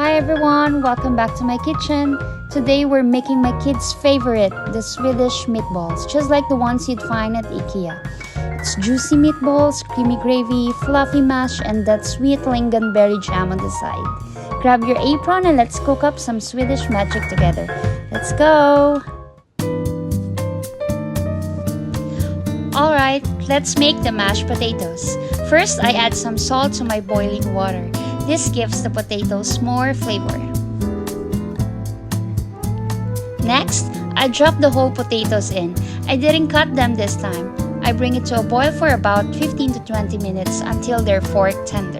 Hi everyone, welcome back to my kitchen. Today we're making my kids' favorite, the Swedish meatballs, just like the ones you'd find at IKEA. It's juicy meatballs, creamy gravy, fluffy mash, and that sweet lingonberry jam on the side. Grab your apron and let's cook up some Swedish magic together. Let's go! Alright, let's make the mashed potatoes. First, I add some salt to my boiling water. This gives the potatoes more flavor. Next, I drop the whole potatoes in. I didn't cut them this time. I bring it to a boil for about 15 to 20 minutes until they're fork tender.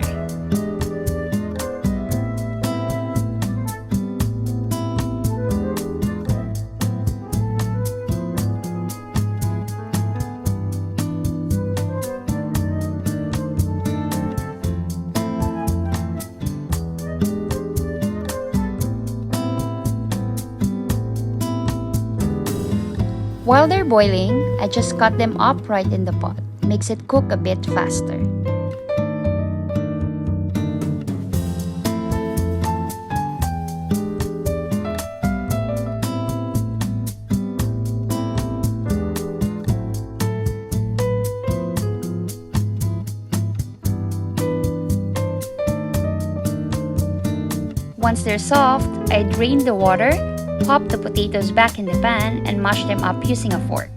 While they're boiling, I just cut them up right in the pot. Makes it cook a bit faster. Once they're soft, I drain the water, pop the potatoes back in the pan, and mash them up using a fork.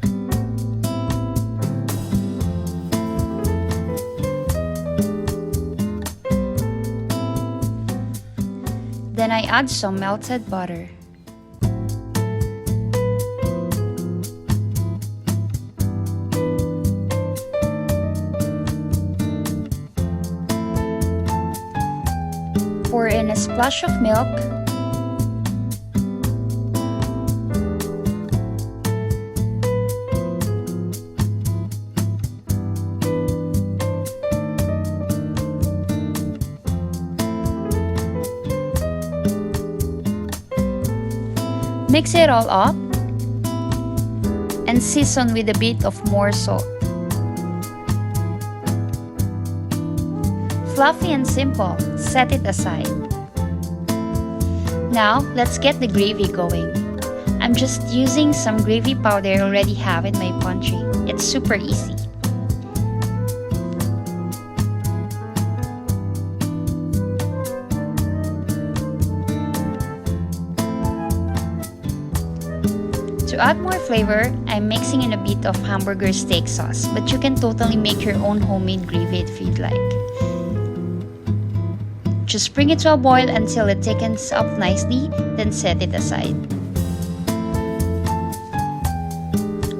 Then I add some melted butter. Pour in a splash of milk. Mix it all up and season with a bit of more salt. Fluffy and simple, set it aside. Now, let's get the gravy going. I'm just using some gravy powder I already have in my pantry. It's super easy. To add more flavor, I'm mixing in a bit of hamburger steak sauce, but you can totally make your own homemade gravy if you'd like. Just bring it to a boil until it thickens up nicely, then set it aside.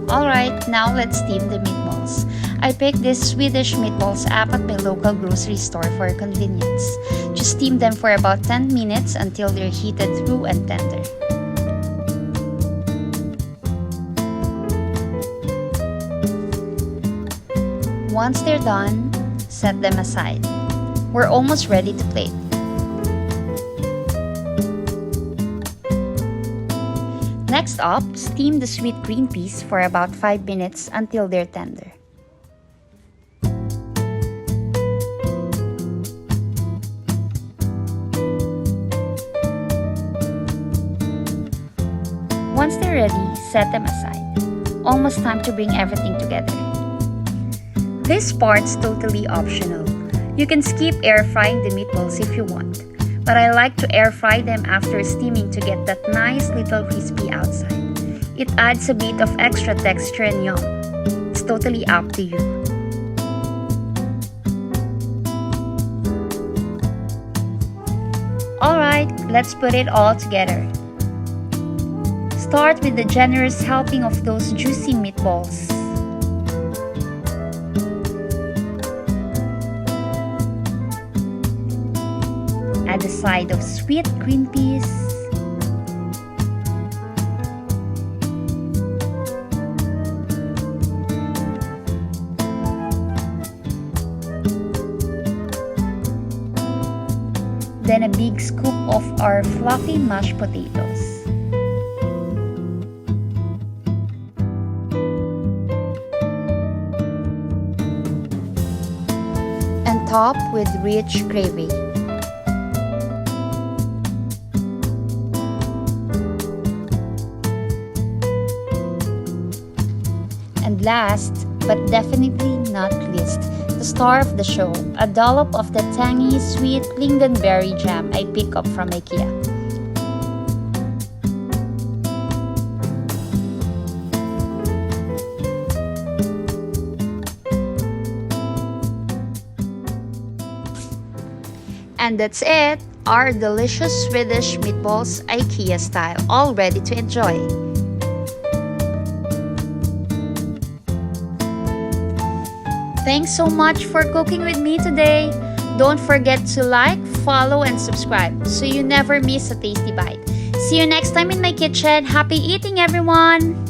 Alright, now let's steam the meatballs. I picked this Swedish meatballs app at my local grocery store for convenience. Just steam them for about 10 minutes until they're heated through and tender. Once they're done, set them aside. We're almost ready to plate. Next up, steam the sweet green peas for about 5 minutes until they're tender. Once they're ready, set them aside. Almost time to bring everything together. This part's totally optional. You can skip air frying the meatballs if you want, but I like to air fry them after steaming to get that nice little crispy outside. It adds a bit of extra texture and yum. It's totally up to you. Alright, let's put it all together. Start with the generous helping of those juicy meatballs. Add a side of sweet green peas. Then a big scoop of our fluffy mashed potatoes. And top with rich gravy. last, but definitely not least, the star of the show, a dollop of the tangy, sweet lingonberry jam I pick up from IKEA. And that's it, our delicious Swedish meatballs IKEA style, all ready to enjoy. Thanks so much for cooking with me today. Don't forget to like, follow, and subscribe so you never miss a tasty bite. See you next time in my kitchen. Happy eating, everyone!